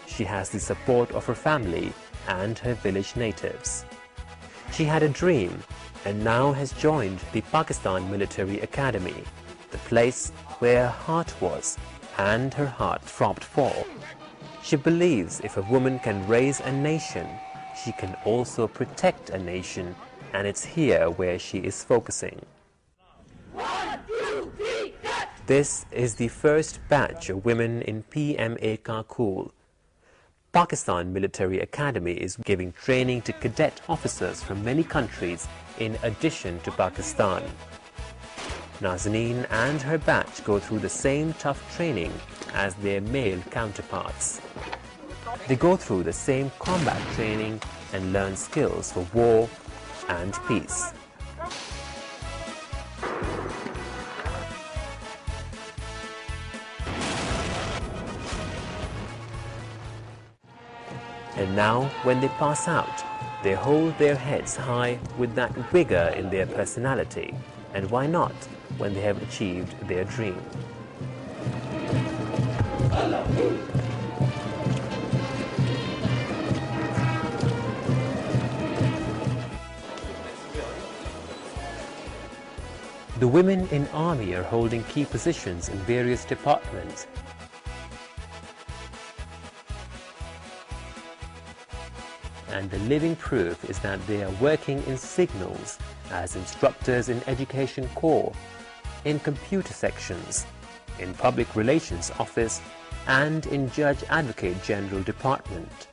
she has the support of her family and her village natives. She had a dream and now has joined the Pakistan Military Academy, the place where her heart was and her heart throbbed for. She believes if a woman can raise a nation, she can also protect a nation, and it's here where she is focusing. 1, 2, 3, cut! This is the first batch of women in PMA Kakul. Pakistan Military Academy is giving training to cadet officers from many countries in addition to Pakistan. Nazanin and her batch go through the same tough training as their male counterparts. They go through the same combat training and learn skills for war and peace. And now, when they pass out, they hold their heads high with that vigor in their personality. And why not when they have achieved their dream? The women in army are holding key positions in various departments. And the living proof is that they are working in signals as instructors in education corps, in computer sections, in public relations office, and in Judge Advocate General Department.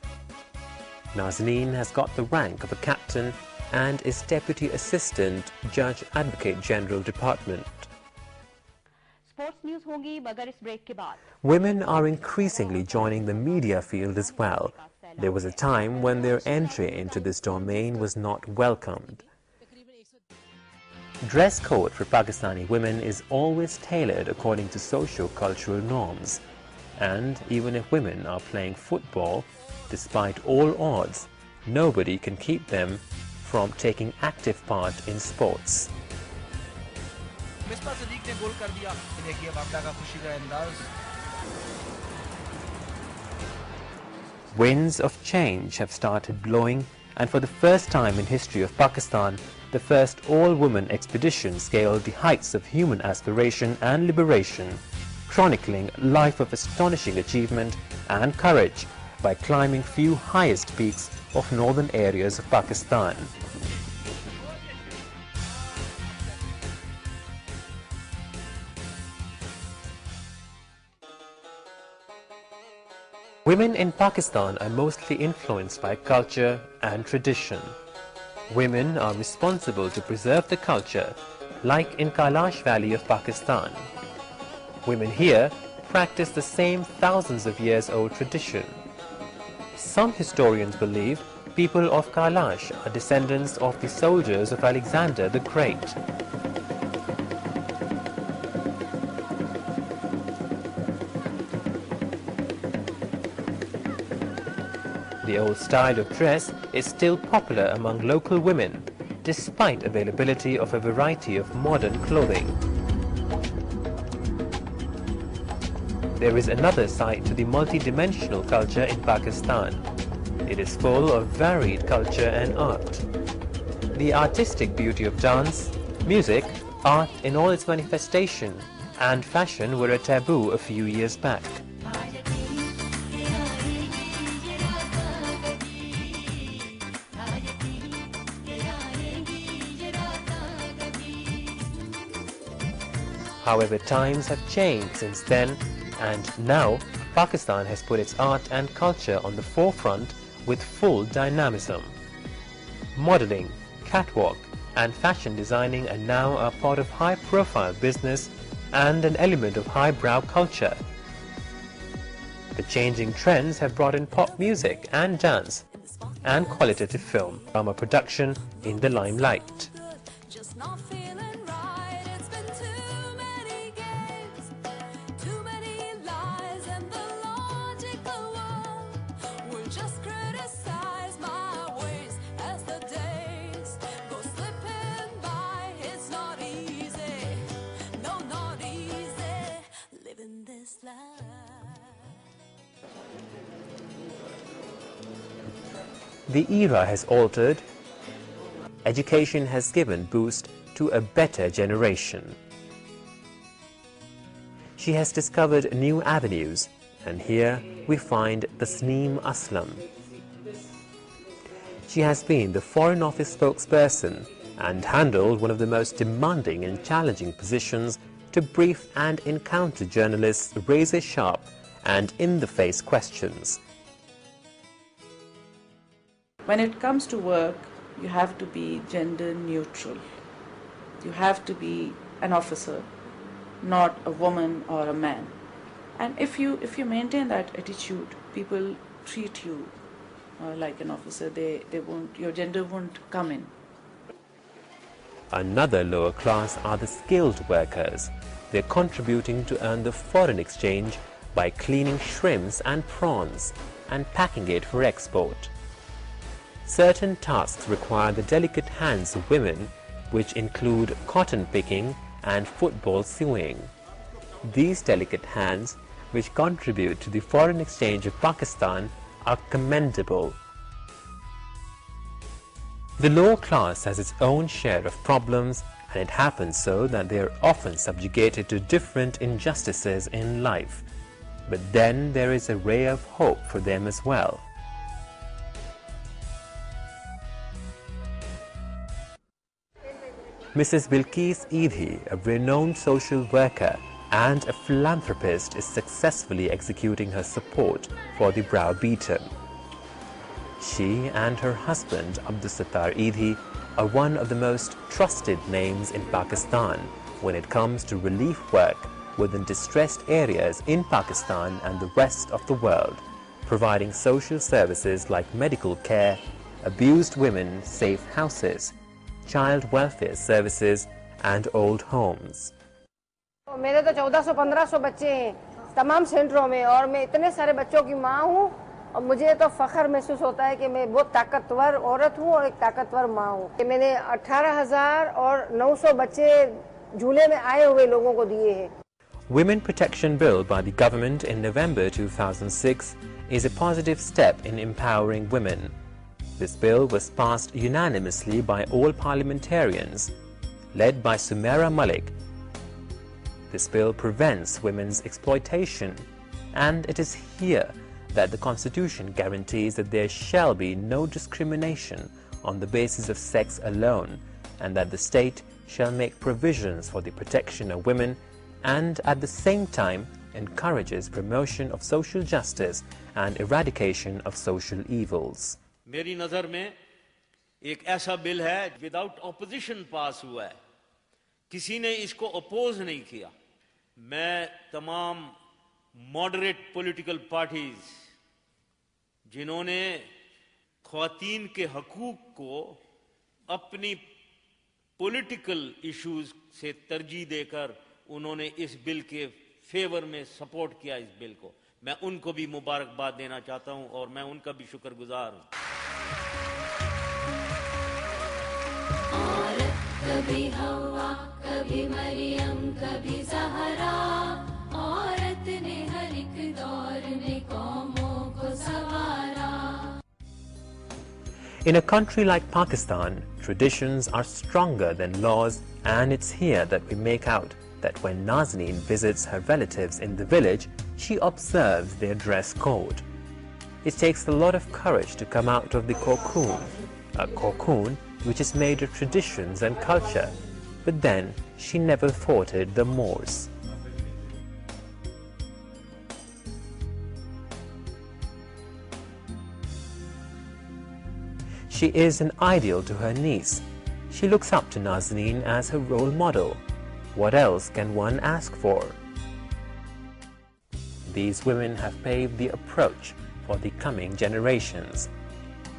Nazanin has got the rank of a captain and is Deputy Assistant Judge Advocate General Department. Sports news hongi magar is break ke baad. Women are increasingly joining the media field as well. There was a time when their entry into this domain was not welcomed. Dress code for Pakistani women is always tailored according to socio-cultural norms. And even if women are playing football, despite all odds, nobody can keep them from taking active part in sports. Winds of change have started blowing, and for the first time in history of Pakistan, the first all-woman expedition scaled the heights of human aspiration and liberation, chronicling a life of astonishing achievement and courage by climbing few highest peaks of northern areas of Pakistan. Women in Pakistan are mostly influenced by culture and tradition. Women are responsible to preserve the culture, like in Kailash Valley of Pakistan. Women here practice the same thousands of years old tradition. Some historians believe people of Kailash are descendants of the soldiers of Alexander the Great. The old style of dress is still popular among local women, despite availability of a variety of modern clothing. There is another side to the multi-dimensional culture in Pakistan. It is full of varied culture and art. The artistic beauty of dance, music, art in all its manifestation, and fashion were a taboo a few years back. However, times have changed since then, and now Pakistan has put its art and culture on the forefront with full dynamism. Modeling, catwalk, and fashion designing are now a part of high-profile business and an element of highbrow culture. The changing trends have brought in pop music and dance, and qualitative film, drama production in the limelight. The era has altered. Education has given boost to a better generation. She has discovered new avenues, and here we find Tasneem Aslam. She has been the Foreign Office spokesperson and handled one of the most demanding and challenging positions to brief and encounter journalists razor-sharp and in-the-face questions. When it comes to work, you have to be gender neutral. You have to be an officer, not a woman or a man. And if you maintain that attitude, people treat you like an officer. Your gender won't come in. Another lower class are the skilled workers. They're contributing to earn the foreign exchange by cleaning shrimps and prawns and packing it for export. Certain tasks require the delicate hands of women, which include cotton picking and football sewing. These delicate hands, which contribute to the foreign exchange of Pakistan, are commendable. The lower class has its own share of problems, and it happens so that they are often subjugated to different injustices in life. But then there is a ray of hope for them as well. Mrs. Bilkis Eidhi, a renowned social worker and a philanthropist, is successfully executing her support for the browbeaten. She and her husband, Sitara-e-Imtiaz, are one of the most trusted names in Pakistan when it comes to relief work within distressed areas in Pakistan and the rest of the world, providing social services like medical care, abused women safe houses, child welfare services and old homes. मेरे तो 1400-1500 बच्चे हैं तमाम सेंटरों में और मैं इतने सारे बच्चों की माँ हूँ और मुझे तो फख्र महसूस होता है कि मैं बहुत ताकतवर औरत हूँ और एक ताकतवर माँ हूँ। मैंने 18,900 बच्चे झूले में आए हुए लोगों को दिए हैं। Women Protection Bill by the government in November 2006 is a positive step in empowering women. This bill was passed unanimously by all parliamentarians, led by Malik. This bill prevents women's exploitation, and it is here that the Constitution guarantees that there shall be no discrimination on the basis of sex alone, and that the state shall make provisions for the protection of women and at the same time encourages promotion of social justice and eradication of social evils. मेरी नजर में एक ऐसा bill है without opposition पास हुआ है, किसी ने इसको अपोज नहीं किया। मैं तमाम मॉडरेट पॉलिटिकल पार्टीज जिन्होंने ख्वातीन के हकूक को अपनी पॉलिटिकल इश्यूज से तरजीह देकर उन्होंने इस बिल के फेवर में सपोर्ट किया इस बिल को, मैं उनको भी मुबारकबाद देना चाहता हूं और मैं उनका भी शुक्रगुजार हूं। कभी हवा कभी मरियम कभी ज़हरा औरत ने हर एक दौर में कौमों को सवारा। In a country like Pakistan, traditions are stronger than laws, and it's here that we make out that when Nazneen visits her relatives in the village, she observes their dress code. It takes a lot of courage to come out of the cocoon, a cocoon which is made of traditions and culture, but then she never thwarted the Moors. She is an ideal to her niece. She looks up to Nazneen as her role model. What else can one ask for? These women have paved the approach for the coming generations.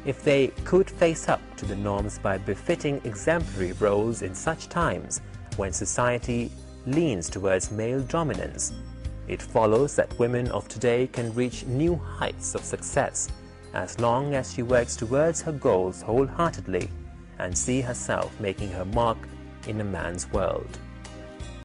If they could face up to the norms by befitting exemplary roles in such times when society leans towards male dominance, it follows that women of today can reach new heights of success as long as she works towards her goals wholeheartedly and see herself making her mark in a man's world.